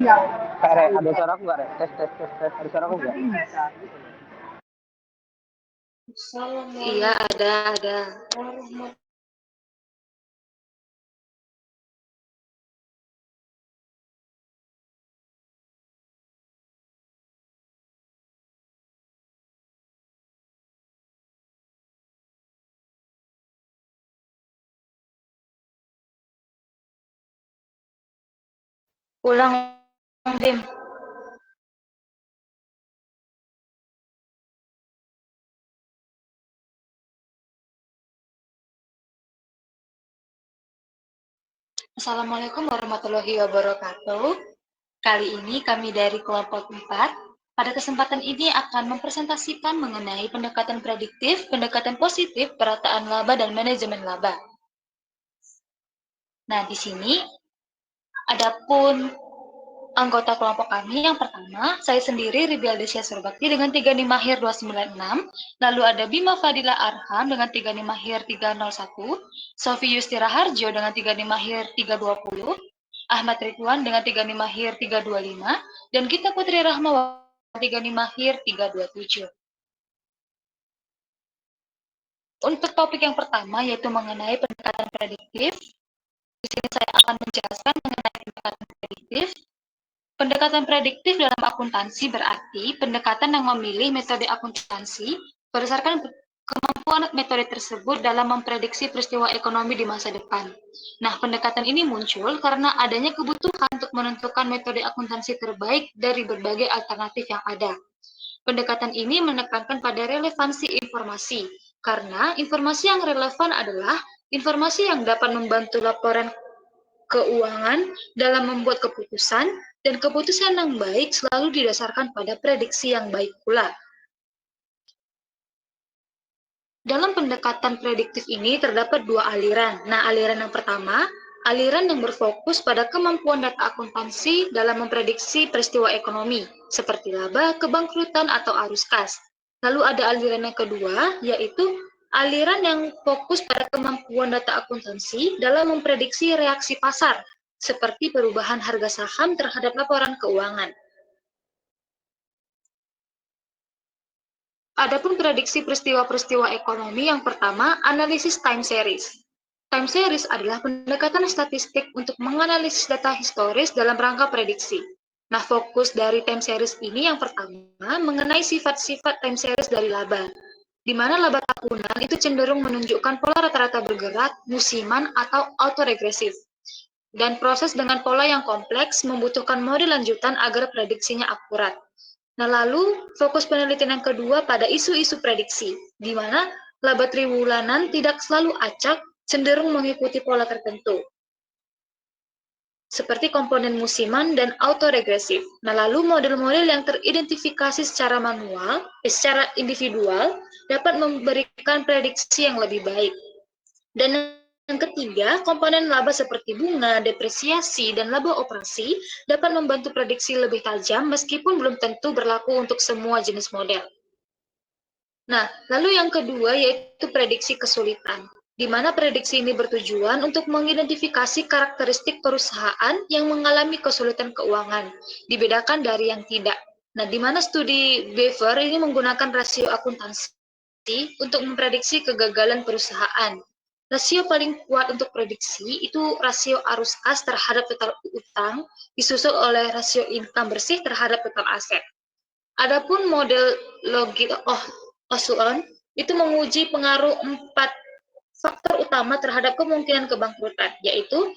Kak Re, ada suara aku nggak, Re? Tes, tes, tes, tes. Ada suara aku nggak? Iya, ada. Ulang, Dim. Assalamualaikum warahmatullahi wabarakatuh. Kali ini kami dari kelompok 4. Pada kesempatan ini akan mempresentasikan mengenai pendekatan prediktif, pendekatan positif, perataan laba, dan manajemen laba. Nah, di sini adapun anggota kelompok kami yang pertama, saya sendiri Ribial Desya Surbakti dengan 3 Mahir 296, lalu ada Bima Fadila Arham dengan 3 Mahir 301, Sofi Yustira Harjo dengan 3 Mahir 320, Ahmad Ridwan dengan 3 Mahir 325, dan Gita Putri Rahmawan 3 Mahir 327. Untuk topik yang pertama yaitu mengenai pendekatan prediktif, di sini saya akan menjelaskan mengenai pendekatan prediktif. Pendekatan prediktif dalam akuntansi berarti pendekatan yang memilih metode akuntansi berdasarkan kemampuan metode tersebut dalam memprediksi peristiwa ekonomi di masa depan. Nah, pendekatan ini muncul karena adanya kebutuhan untuk menentukan metode akuntansi terbaik dari berbagai alternatif yang ada. Pendekatan ini menekankan pada relevansi informasi, karena informasi yang relevan adalah informasi yang dapat membantu laporan keuangan dalam membuat keputusan, dan keputusan yang baik selalu didasarkan pada prediksi yang baik pula. Dalam pendekatan prediktif ini terdapat dua aliran. Nah, aliran yang pertama, aliran yang berfokus pada kemampuan data akuntansi dalam memprediksi peristiwa ekonomi, seperti laba, kebangkrutan, atau arus kas. Lalu ada aliran yang kedua, yaitu aliran yang fokus pada kemampuan data akuntansi dalam memprediksi reaksi pasar, seperti perubahan harga saham terhadap laporan keuangan. Adapun prediksi peristiwa-peristiwa ekonomi yang pertama, analisis time series. Time series adalah pendekatan statistik untuk menganalisis data historis dalam rangka prediksi. Nah, fokus dari time series ini yang pertama mengenai sifat-sifat time series dari laba, di mana laba tahunan itu cenderung menunjukkan pola rata-rata bergerak, musiman, atau autoregresif. Dan proses dengan pola yang kompleks membutuhkan model lanjutan agar prediksinya akurat. Nah, lalu fokus penelitian yang kedua pada isu-isu prediksi, di mana laba triwulanan tidak selalu acak, cenderung mengikuti pola tertentu, seperti komponen musiman dan autoregresif. Nah, lalu model-model yang teridentifikasi secara manual, secara individual, dapat memberikan prediksi yang lebih baik. Dan yang ketiga, komponen laba seperti bunga, depresiasi, dan laba operasi dapat membantu prediksi lebih tajam meskipun belum tentu berlaku untuk semua jenis model. Nah, lalu yang kedua yaitu prediksi kesulitan, di mana prediksi ini bertujuan untuk mengidentifikasi karakteristik perusahaan yang mengalami kesulitan keuangan, dibedakan dari yang tidak. Nah, di mana studi Beaver ini menggunakan rasio akuntansi untuk memprediksi kegagalan perusahaan. Rasio paling kuat untuk prediksi itu rasio arus kas terhadap total utang, disusul oleh rasio income bersih terhadap total aset. Adapun model logik Oswald itu menguji pengaruh 4 faktor utama terhadap kemungkinan kebangkrutan, yaitu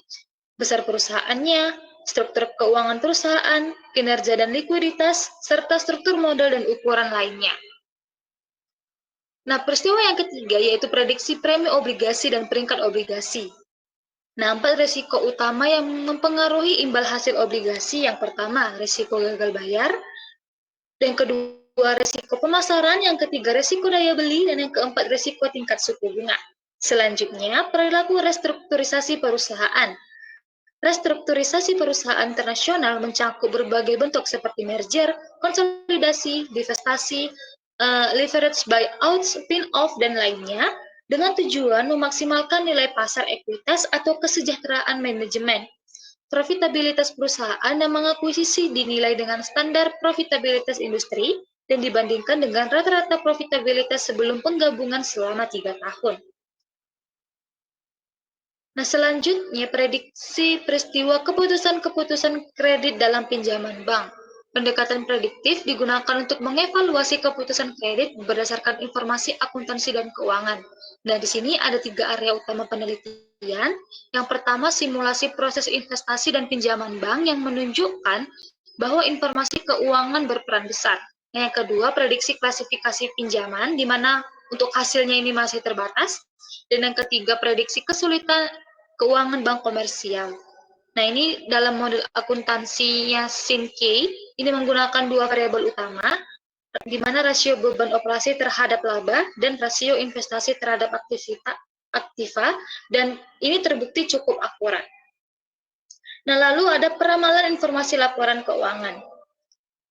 besar perusahaannya, struktur keuangan perusahaan, kinerja dan likuiditas, serta struktur modal dan ukuran lainnya. Nah, peristiwa yang ketiga yaitu prediksi premi obligasi dan peringkat obligasi. Nah, 4 risiko utama yang mempengaruhi imbal hasil obligasi. Yang pertama, risiko gagal bayar. Yang kedua, risiko pemasaran. Yang ketiga, risiko daya beli. Dan yang keempat, risiko tingkat suku bunga. Selanjutnya, perilaku restrukturisasi perusahaan. Restrukturisasi perusahaan internasional mencakup berbagai bentuk seperti merger, konsolidasi, divestasi, leverage buyout, spin-off, dan lainnya, dengan tujuan memaksimalkan nilai pasar ekuitas atau kesejahteraan manajemen. profitabilitas perusahaan yang mengakuisisi dinilai dengan standar profitabilitas industri dan dibandingkan dengan rata-rata profitabilitas sebelum penggabungan selama 3 tahun. Nah, selanjutnya prediksi peristiwa keputusan-keputusan kredit dalam pinjaman bank. Pendekatan prediktif digunakan untuk mengevaluasi keputusan kredit berdasarkan informasi akuntansi dan keuangan. Nah, di sini ada 3 area utama penelitian. Yang pertama, simulasi proses investasi dan pinjaman bank yang menunjukkan bahwa informasi keuangan berperan besar. Yang kedua, prediksi klasifikasi pinjaman, di mana untuk hasilnya ini masih terbatas. Dan yang ketiga, prediksi kesulitan keuangan bank komersial. Nah, ini dalam model akuntansinya Shin-Kei, ini menggunakan 2 variabel utama, di mana rasio beban operasi terhadap laba dan rasio investasi terhadap aktiva, dan ini terbukti cukup akurat. Nah, lalu ada peramalan informasi laporan keuangan.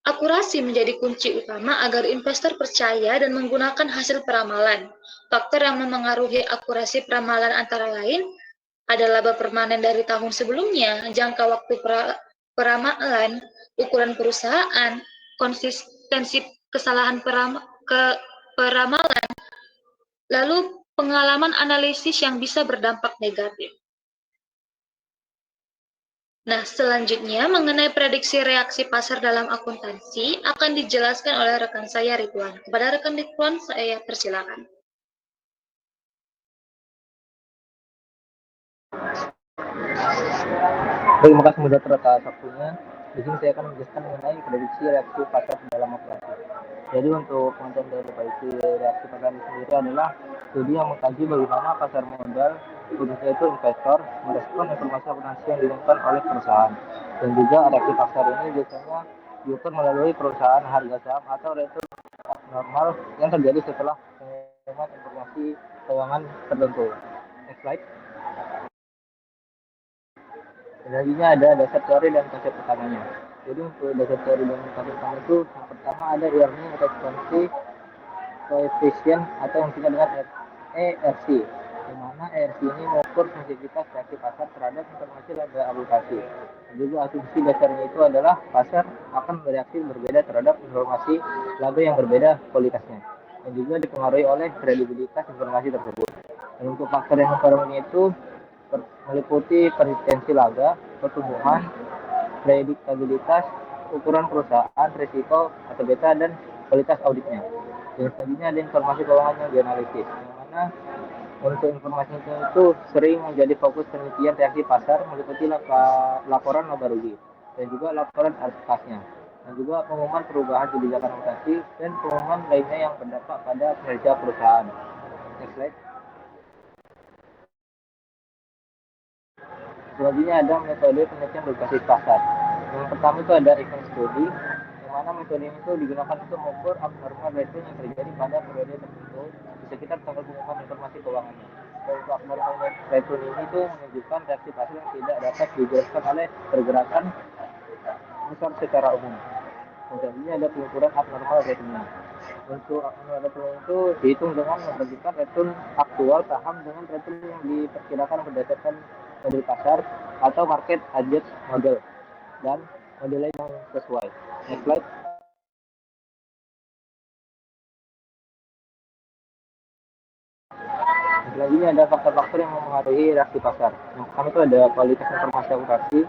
Akurasi menjadi kunci utama agar investor percaya dan menggunakan hasil peramalan. Faktor yang memengaruhi akurasi peramalan antara lain ada laba permanen dari tahun sebelumnya, jangka waktu peramalan, ukuran perusahaan, konsistensi kesalahan peramalan, lalu pengalaman analisis yang bisa berdampak negatif. Nah, selanjutnya mengenai prediksi reaksi pasar dalam akuntansi akan dijelaskan oleh rekan saya Ridwan. Kepada rekan Ridwan, saya persilakan. Terima kasih moderator atas waktunya. Di sini saya akan menjelaskan mengenai prediksi reaksi pasar dalam operasi. Jadi untuk konten dari prediksi reaksi pasar sendiri adalah studi yang mengkaji bagaimana pasar modal, khususnya itu investor, merespon informasi akuntansi yang diumumkan oleh perusahaan. Dan juga reaksi pasar ini biasanya diukur melalui perusahaan harga saham atau return normal yang terjadi setelah pengumuman informasi keuangan tertentu. Next slide. Selanjutnya ada dasar teori dan konsep utamanya. Jadi untuk dasar teori dan konsep utama itu yang pertama ada earning efficiency coefficient atau yang disingkat dengan ERC, di mana ERC ini mengukur sensitivitas reaksi pasar terhadap informasi laba aplikasi. Dan juga asumsi dasarnya itu adalah pasar akan bereaksi berbeda terhadap informasi laba yang berbeda kualitasnya, dan juga dipengaruhi oleh kredibilitas informasi tersebut. Dan untuk faktor yang mempengaruhi itu meliputi persistensi laba, pertumbuhan, prediktabilitas, ukuran perusahaan, risiko atau beta, dan kualitas auditnya. Dan selanjutnya ada informasi keuangan yang dianalisis, yang mana untuk informasi itu sering menjadi fokus penelitian reaksi pasar, meliputi laporan laba rugi dan juga laporan arus kasnya, dan juga pengumuman perubahan kebijakan akuntansi dan pengumuman lainnya yang berdampak pada kinerja perusahaan. Next slide. Selanjutnya ada metode penelitian berbasis pasar. Yang pertama itu ada event study, yang mana metode ini itu digunakan untuk mengukur abnormal return yang terjadi pada periode tertentu di sekitar tanggal pengumuman informasi keuangannya. Dan untuk abnormal return ini itu menunjukkan reaksi pasar yang tidak dapat dijelaskan oleh pergerakan besar secara umum. Selanjutnya ada pengukuran abnormal return. Untuk abnormal return itu dihitung dengan membandingkan return aktual saham dengan return yang diperkirakan berdasarkan model pasar atau market adjust model dan model lain yang sesuai. Next slide. Selanjutnya ada faktor-faktor yang mempengaruhi reaksi pasar. Yang pertama itu ada kualitas informasi akuntansi,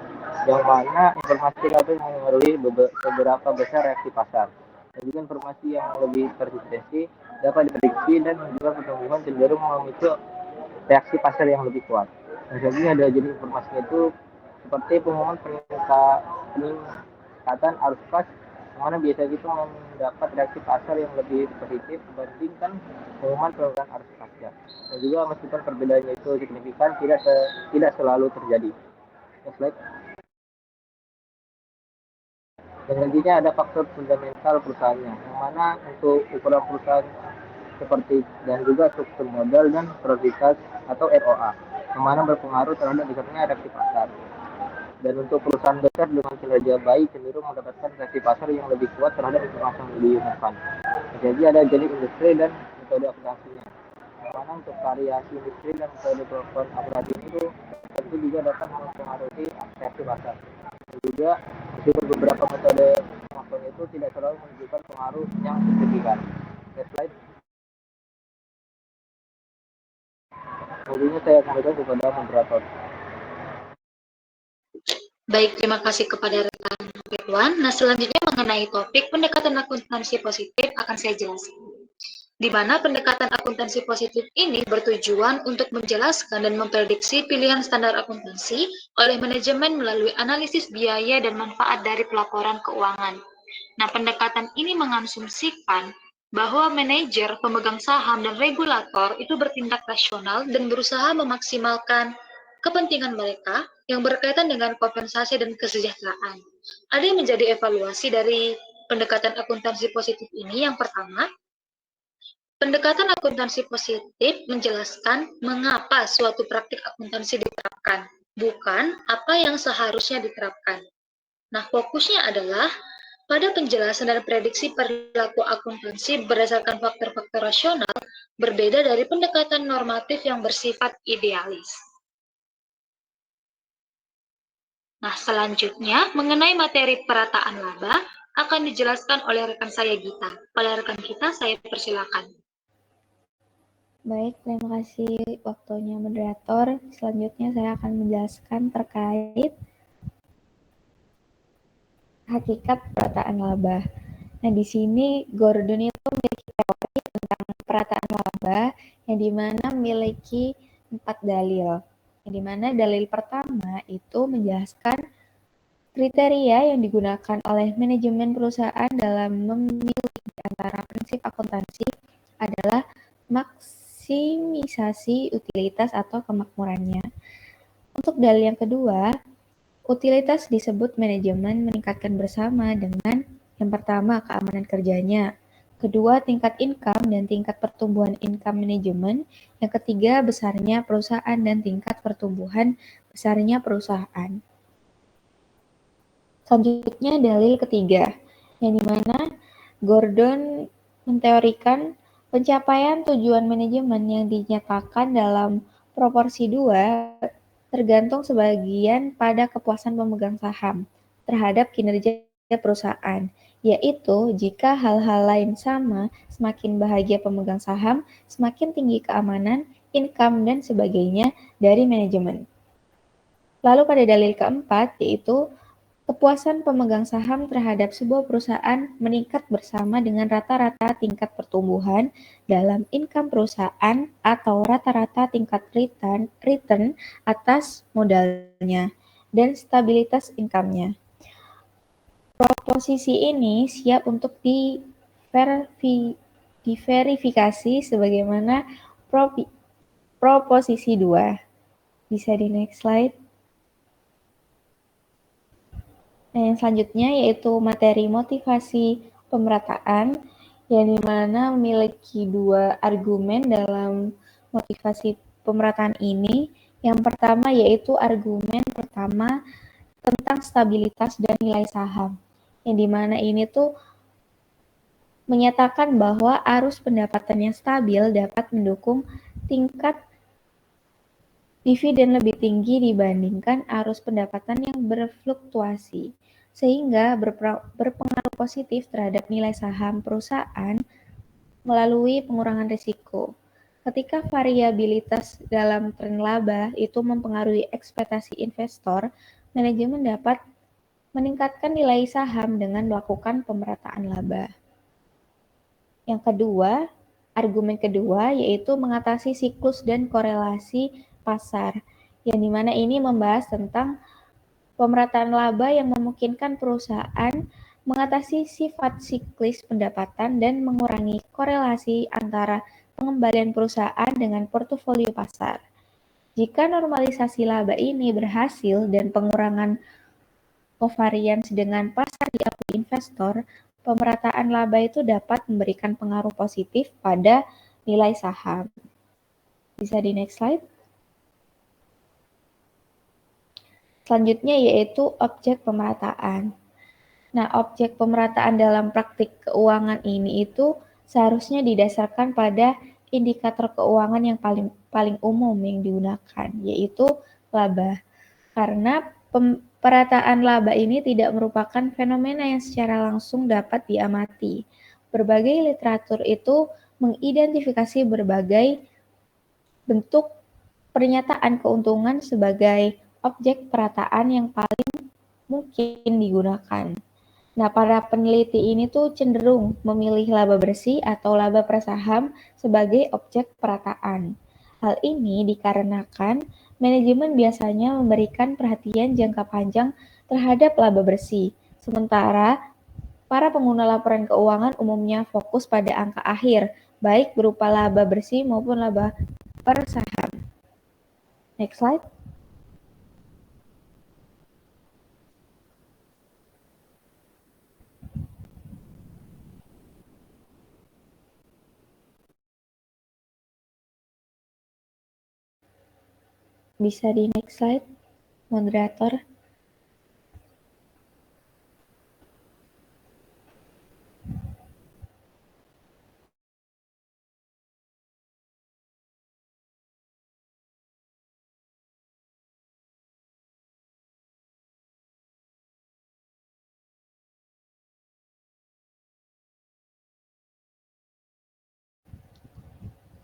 yang mana informasi itu mempengaruhi beberapa besar reaksi pasar. Dan juga informasi yang lebih tersistensi dapat diprediksi dan juga pertumbuhan cenderung memicu reaksi pasar yang lebih kuat. Dan selanjutnya ada jenis informasinya itu seperti pengumuman peningkatan arus kas, yang mana biasanya itu mendapat reaksi pasar yang lebih positif dibandingkan pengumuman penurunan arus pasar. Dan juga meskipun perbedaannya itu signifikan, tidak selalu terjadi. Next slide. Dan selanjutnya ada faktor fundamental perusahaannya, yang mana untuk ukuran perusahaan seperti dan juga struktur modal dan prioritas atau ROA, yang mana berpengaruh terhadap besarnya reaksi pasar. Dan untuk perusahaan besar dengan kinerja baik cenderung mendapatkan reaksi pasar yang lebih kuat terhadap informasi yang diumumkan. Jadi ada jenis industri dan metode akuntansinya. Dimana untuk variasi industri dan developer aplikasi itu tentu juga dapat mempengaruhi aksepsi pasar. Juga meskipun beberapa metode smartphone itu tidak selalu menunjukkan pengaruh yang signifikan. Next slide. Selanjutnya saya kembalikan kepada moderator. Baik, terima kasih kepada rekan Ridwan. Nah, selanjutnya mengenai topik pendekatan akuntansi positif akan saya jelaskan. Di mana pendekatan akuntansi positif ini bertujuan untuk menjelaskan dan memprediksi pilihan standar akuntansi oleh manajemen melalui analisis biaya dan manfaat dari pelaporan keuangan. Nah, pendekatan ini mengasumsikan bahwa manajer, pemegang saham, dan regulator itu bertindak rasional dan berusaha memaksimalkan kepentingan mereka yang berkaitan dengan kompensasi dan kesejahteraan. Ada yang menjadi evaluasi dari pendekatan akuntansi positif ini. Yang pertama, pendekatan akuntansi positif menjelaskan mengapa suatu praktik akuntansi diterapkan, bukan apa yang seharusnya diterapkan. Nah, fokusnya adalah pada penjelasan dan prediksi perilaku akuntansi berdasarkan faktor-faktor rasional berbeda dari pendekatan normatif yang bersifat idealis. Nah, selanjutnya mengenai materi perataan laba akan dijelaskan oleh rekan saya Gita. Oleh rekan kita, saya persilakan. Baik, terima kasih waktunya moderator. Selanjutnya saya akan menjelaskan terkait hakikat perataan laba. Nah, di sini Gordon itu memiliki teori tentang perataan laba yang dimana memiliki 4 dalil. Yang dimana dalil pertama itu menjelaskan kriteria yang digunakan oleh manajemen perusahaan dalam memilih di antara prinsip akuntansi adalah maksimisasi utilitas atau kemakmurannya. Untuk dalil yang kedua, utilitas disebut manajemen meningkatkan bersama dengan yang pertama keamanan kerjanya, kedua tingkat income dan tingkat pertumbuhan income manajemen, yang ketiga besarnya perusahaan dan tingkat pertumbuhan besarnya perusahaan. Selanjutnya dalil ketiga, yang dimana Gordon menteorikan pencapaian tujuan manajemen yang dinyatakan dalam proporsi 2 tergantung sebagian pada kepuasan pemegang saham terhadap kinerja perusahaan, yaitu jika hal-hal lain sama, semakin bahagia pemegang saham, semakin tinggi keamanan, income, dan sebagainya dari manajemen. Lalu pada dalil keempat, yaitu kepuasan pemegang saham terhadap sebuah perusahaan meningkat bersama dengan rata-rata tingkat pertumbuhan dalam income perusahaan atau rata-rata tingkat return atas modalnya dan stabilitas income-nya. Proposisi ini siap untuk diverifikasi sebagaimana proposisi 2. Bisa di next slide. Nah, yang selanjutnya yaitu materi motivasi pemerataan, yang dimana memiliki 2 argumen dalam motivasi pemerataan ini. Yang pertama yaitu argumen pertama tentang stabilitas dan nilai saham, yang dimana ini tuh menyatakan bahwa arus pendapatan yang stabil dapat mendukung tingkat dividen lebih tinggi dibandingkan arus pendapatan yang berfluktuasi, sehingga berpengaruh positif terhadap nilai saham perusahaan melalui pengurangan risiko. Ketika variabilitas dalam tren laba itu mempengaruhi ekspektasi investor, manajemen dapat meningkatkan nilai saham dengan melakukan pemerataan laba. Yang kedua, argumen kedua yaitu mengatasi siklus dan korelasi pasar, yang dimana ini membahas tentang pemerataan laba yang memungkinkan perusahaan mengatasi sifat siklis pendapatan dan mengurangi korelasi antara pengembalian perusahaan dengan portofolio pasar. Jika normalisasi laba ini berhasil dan pengurangan covariance dengan pasar diakui investor, pemerataan laba itu dapat memberikan pengaruh positif pada nilai saham. Bisa di next slide. Selanjutnya yaitu objek pemerataan. Nah, objek pemerataan dalam praktik keuangan ini itu seharusnya didasarkan pada indikator keuangan yang paling umum yang digunakan, yaitu laba. Karena perataan laba ini tidak merupakan fenomena yang secara langsung dapat diamati. Berbagai literatur itu mengidentifikasi berbagai bentuk pernyataan keuntungan sebagai objek perataan yang paling mungkin digunakan. Nah, para peneliti ini tuh cenderung memilih laba bersih atau laba per saham sebagai objek perataan. Hal ini dikarenakan manajemen biasanya memberikan perhatian jangka panjang terhadap laba bersih, sementara para pengguna laporan keuangan umumnya fokus pada angka akhir, baik berupa laba bersih maupun laba per saham. Next slide. Bisa di next slide, moderator.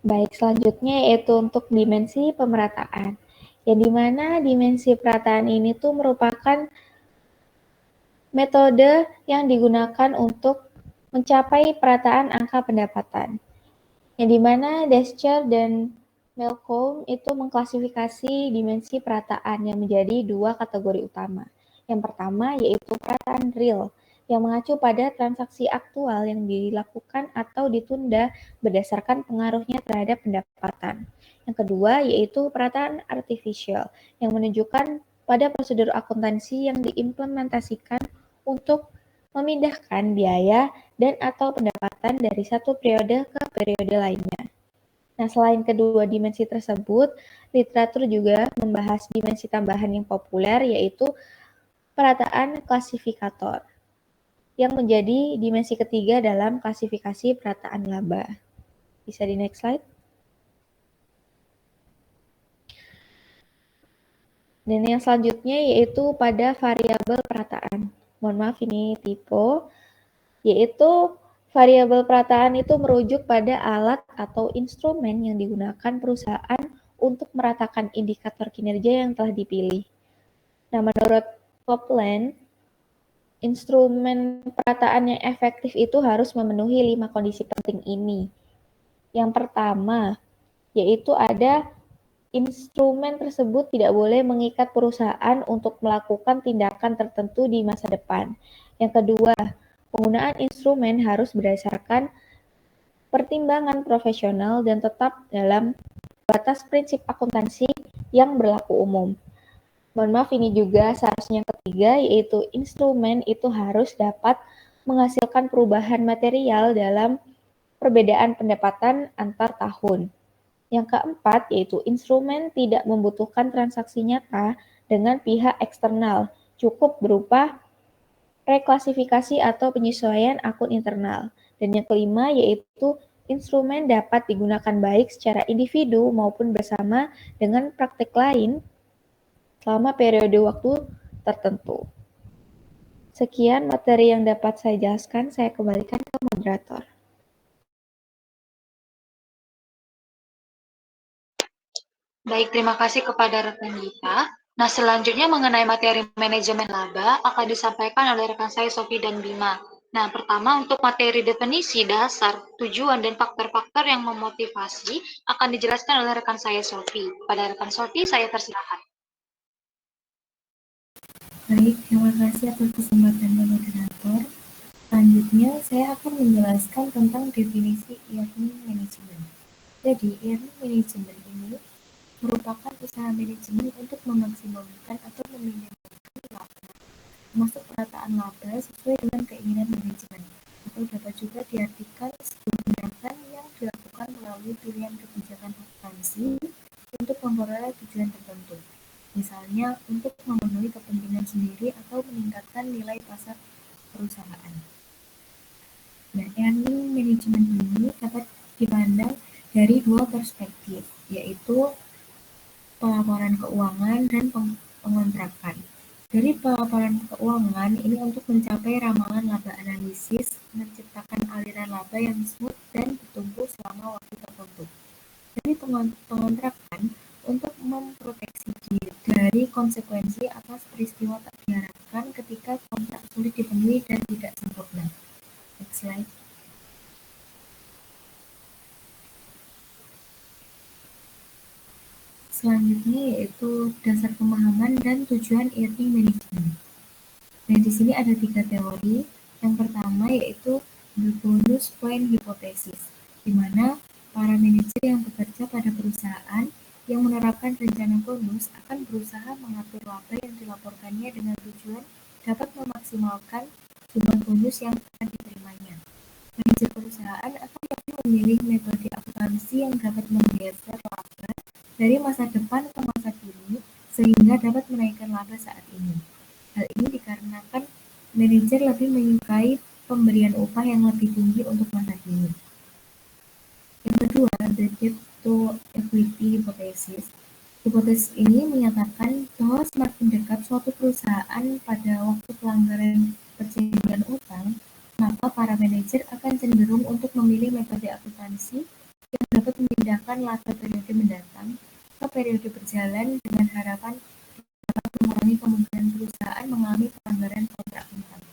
Baik, selanjutnya yaitu untuk dimensi pemerataan. Yang dimana dimensi perataan ini tuh merupakan metode yang digunakan untuk mencapai perataan angka pendapatan. Yang dimana Dasker dan Malcolm itu mengklasifikasi dimensi perataan yang menjadi dua kategori utama. Yang pertama yaitu perataan real, yang mengacu pada transaksi aktual yang dilakukan atau ditunda berdasarkan pengaruhnya terhadap pendapatan. Yang kedua yaitu perataan artificial, yang menunjukkan pada prosedur akuntansi yang diimplementasikan untuk memindahkan biaya dan atau pendapatan dari satu periode ke periode lainnya. Nah, selain kedua dimensi tersebut, literatur juga membahas dimensi tambahan yang populer, yaitu perataan klasifikator, yang menjadi dimensi ketiga dalam klasifikasi perataan laba. Bisa di next slide. Dan yang selanjutnya yaitu pada variabel perataan. Mohon maaf ini typo, yaitu variabel perataan itu merujuk pada alat atau instrumen yang digunakan perusahaan untuk meratakan indikator kinerja yang telah dipilih. Nah, menurut Copeland, instrumen perataan yang efektif itu harus memenuhi 5 kondisi penting ini. Yang pertama, yaitu ada instrumen tersebut tidak boleh mengikat perusahaan untuk melakukan tindakan tertentu di masa depan. Yang kedua, penggunaan instrumen harus berdasarkan pertimbangan profesional dan tetap dalam batas prinsip akuntansi yang berlaku umum. Mohon maaf, ini juga seharusnya yang ketiga, yaitu instrumen itu harus dapat menghasilkan perubahan material dalam perbedaan pendapatan antar tahun. Yang keempat, yaitu instrumen tidak membutuhkan transaksi nyata dengan pihak eksternal, cukup berupa reklasifikasi atau penyesuaian akun internal. Dan yang kelima, yaitu instrumen dapat digunakan baik secara individu maupun bersama dengan praktik lain selama periode waktu tertentu. Sekian materi yang dapat saya jelaskan, saya kembalikan ke moderator. Baik, terima kasih kepada rekan Gita. Nah, selanjutnya mengenai materi manajemen laba akan disampaikan oleh rekan saya Sofi dan Bima. Nah, pertama untuk materi definisi dasar, tujuan, dan faktor-faktor yang memotivasi akan dijelaskan oleh rekan saya Sofi. Pada rekan Sofi, saya persilakan. Baik, terima kasih atas kesempatannya moderator. Selanjutnya, saya akan menjelaskan tentang definisi earning management. Jadi, earning management ini merupakan usaha manajemen untuk memaksimalkan atau meminimalkan laba, termasuk perataan laba sesuai dengan keinginan manajemen, atau dapat juga diartikan sebuah tindakan yang dilakukan melalui pilihan kebijakan akuntansi untuk memperoleh tujuan tertentu. Misalnya, untuk memenuhi kepentingan sendiri atau meningkatkan nilai pasar perusahaan. Nah, earning management ini dapat dipandang dari dua perspektif, yaitu pelaporan keuangan dan pengontrakan. Dari pelaporan keuangan ini untuk mencapai ramalan laba analisis, menciptakan aliran laba yang smooth dan bertumbuh selama waktu tertentu. Dari pengontrakan untuk memproteksi diri dari konsekuensi atas peristiwa tak diharapkan ketika kontrak sulit dipenuhi dan tidak sempurna. Next slide. Selanjutnya yaitu dasar pemahaman dan tujuan earning management. Nah, di sini ada 3 teori. Yang pertama yaitu the bonus point hypothesis, di mana para manajer yang bekerja pada perusahaan yang menerapkan rencana bonus akan berusaha mengatur laba yang dilaporkannya dengan tujuan dapat memaksimalkan jumlah bonus yang akan diterimanya. Manajer perusahaan akan lebih memilih metode akuntansi yang dapat menggeser laba dari masa depan ke masa kini sehingga dapat menaikkan laba saat ini. Hal ini dikarenakan manajer lebih menyukai pemberian upah yang lebih tinggi untuk masa kini. Yang kedua, the debt to equity hypothesis. Hipotesis ini menyatakan bahwa semakin dekat suatu perusahaan pada waktu pelanggaran perjanjian utang, maka para manajer akan cenderung untuk memilih metode akuntansi yang dapat memindahkan laba periode mendatang ke periode berjalan dengan harapan dapat mengurangi kemungkinan perusahaan mengalami pelanggaran kontrak utang.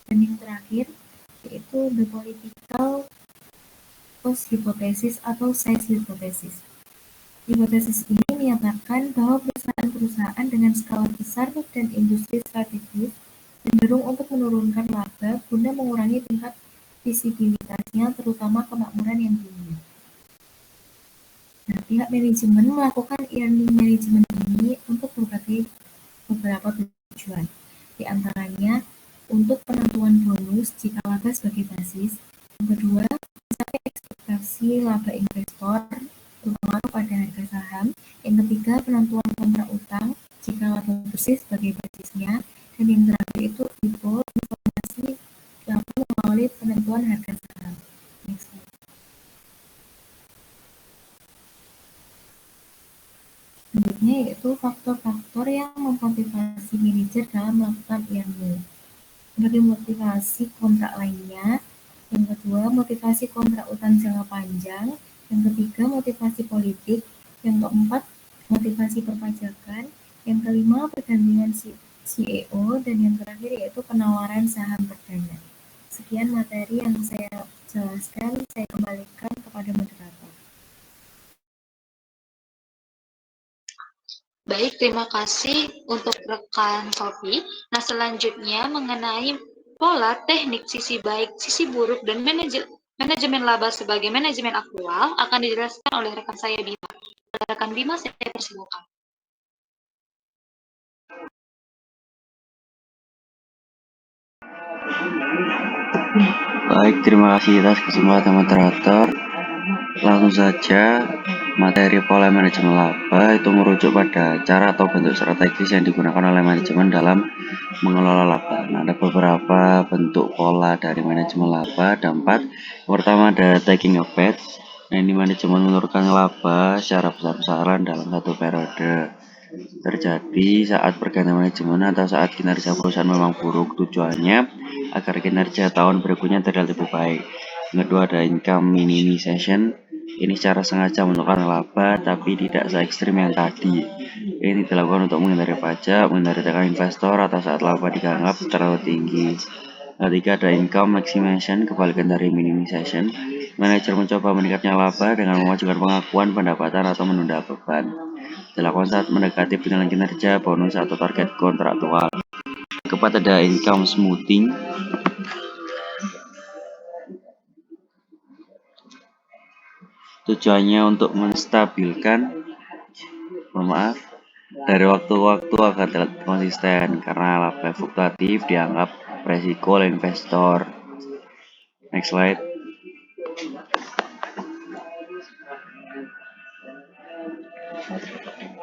Dan yang terakhir, yaitu the political cost hypothesis atau size hypothesis. Hipotesis ini menyatakan bahwa perusahaan-perusahaan dengan skala besar dan industri strategis cenderung untuk menurunkan laba guna mengurangi tingkat visibilitasnya, terutama kemakmuran yang tinggi. Nah, pihak manajemen melakukan earning management ini untuk beberapa tujuan. Di antaranya, untuk penentuan bonus jika laba sebagai basis. Yang kedua, mencapai ekspektasi laba investor, terutama pada harga saham. Yang ketiga, penentuan kontrak utang jika laba bersih sebagai basisnya. Dan yang terakhir itu informasi laba melalui penentuan harga saham. Next slide. Selanjutnya yaitu faktor-faktor yang memotivasi manajer dalam melakukan earning. Sebagai motivasi kontrak lainnya. Yang kedua, motivasi kontrak utang jangka panjang. Yang ketiga, motivasi politik. Yang keempat, motivasi perpajakan. Yang kelima, pergantian CEO. Dan yang terakhir yaitu penawaran saham perdana. Sekian materi yang saya jelaskan, saya kembalikan kepada moderator. Baik, terima kasih untuk rekan Sofi. Nah, selanjutnya mengenai pola teknik sisi baik, sisi buruk, dan manajemen laba sebagai manajemen aktual akan dijelaskan oleh rekan saya Bima. Rekan Bima, saya persilakan. Baik, terima kasih atas kesempatan moderator. Langsung saja, materi pola manajemen laba itu merujuk pada cara atau bentuk strategis yang digunakan oleh manajemen dalam mengelola laba. Nah, ada beberapa bentuk pola dari manajemen laba, ada 4. Yang pertama ada taking a bet. Nah, ini manajemen menurunkan laba secara besar-besaran dalam satu periode. Terjadi saat pergantian manajemen atau saat kinerja perusahaan memang buruk, tujuannya agar kinerja tahun berikutnya terlihat lebih baik. Yang kedua ada income minimization. Ini secara sengaja menurunkan laba tapi tidak se-ekstrim yang tadi. Ini dilakukan untuk menghindari pajak, menghindari tekanan investor atau saat laba dianggap terlalu tinggi. Ketiga ada income maximization, kebalikan dari minimization. Manajer mencoba meningkatnya laba dengan memajukan pengakuan pendapatan atau menunda beban. Dilakukan saat mendekati penilaian kinerja, bonus atau target kontraktual. Keempat ada income smoothing. Tujuannya untuk menstabilkan, dari waktu ke waktu agar terlihat konsisten karena laba fluktuatif dianggap resiko oleh investor. Next slide.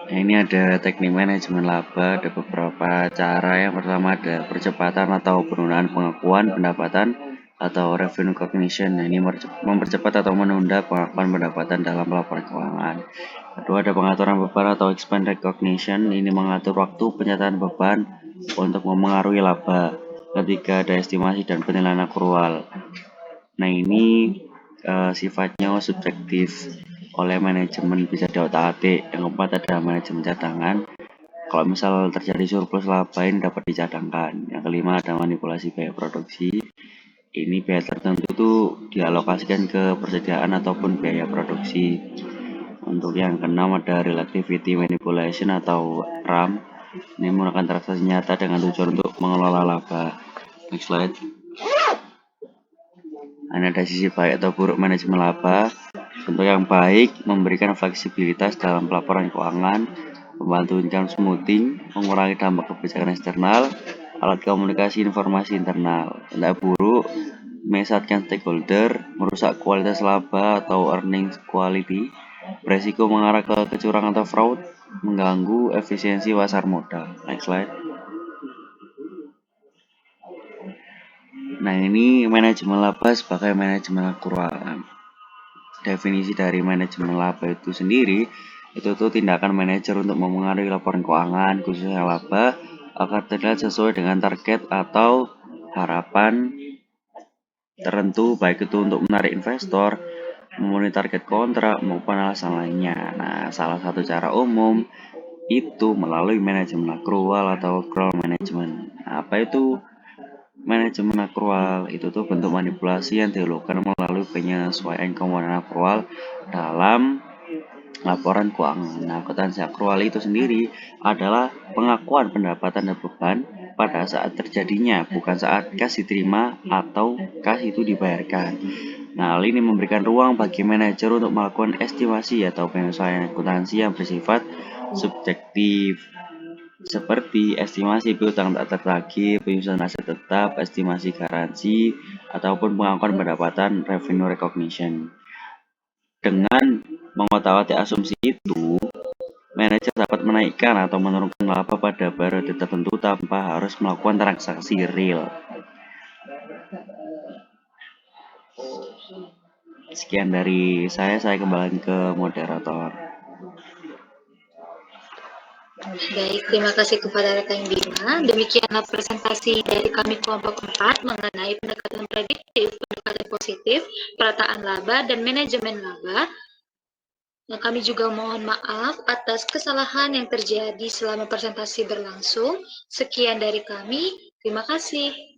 Nah, ini ada teknik manajemen laba, ada beberapa cara. Yang pertama ada percepatan atau penundaan pengakuan pendapatan atau revenue recognition. Nah, ini mempercepat atau menunda pengakuan pendapatan dalam laporan keuangan. Kedua, ada pengaturan beban atau expense recognition. Ini mengatur waktu penyataan beban untuk memengaruhi laba. Ketiga, ada estimasi dan penilaian akrual. Nah, ini sifatnya subjektif oleh manajemen, bisa diotak-atik. Yang keempat, ada manajemen cadangan. Kalau misal terjadi surplus laba ini dapat dicadangkan. Yang kelima, ada manipulasi biaya produksi. Ini biaya tertentu itu dialokasikan ke persediaan ataupun biaya produksi. Untuk yang keenam, ada relativity manipulation atau RAM. Ini menggunakan transaksi nyata dengan tujuan untuk mengelola laba. Next slide. Ini ada sisi baik atau buruk manajemen laba. Contoh yang baik, memberikan fleksibilitas dalam pelaporan keuangan, membantu income smoothing, mengurangi dampak kebijakan eksternal, alat komunikasi informasi internal. Tidak buruk, menyesatkan stakeholder, merusak kualitas laba atau earnings quality, beresiko mengarah ke kecurangan atau fraud, mengganggu efisiensi pasar modal. Next slide. Nah, ini manajemen laba sebagai manajemen akrual. Definisi dari manajemen laba itu sendiri, itu tuh tindakan manajer untuk memengaruhi laporan keuangan, khususnya laba, agar terlihat sesuai dengan target atau harapan tertentu, baik itu untuk menarik investor, memenuhi target kontrak, maupun alasan lainnya. Nah, salah satu cara umum itu melalui manajemen akrual atau accrual management. Nah, apa itu manajemen akrual? Itu tuh bentuk manipulasi yang dilakukan melalui penyesuaian komponen akrual dalam laporan keuangan. Nah, akuntansi akrual itu sendiri adalah pengakuan pendapatan dan beban pada saat terjadinya, bukan saat kas diterima atau kas itu dibayarkan. Nah, hal ini memberikan ruang bagi manajer untuk melakukan estimasi atau penyesuaian akuntansi yang bersifat subjektif, seperti estimasi piutang tak tertagih, penyusunan aset tetap, estimasi garansi, ataupun pengakuan pendapatan revenue recognition. Dengan mengotak-atik asumsi itu, manajer dapat menaikkan atau menurunkan laba pada periode tertentu tanpa harus melakukan transaksi real. Sekian dari saya kembali ke moderator. Baik, terima kasih kepada rekan Bima. Demikianlah presentasi dari kami kelompok 4 mengenai pendekatan prediktif, pendekatan positif, perataan laba, dan manajemen laba. Nah, kami juga mohon maaf atas kesalahan yang terjadi selama presentasi berlangsung. Sekian dari kami, terima kasih.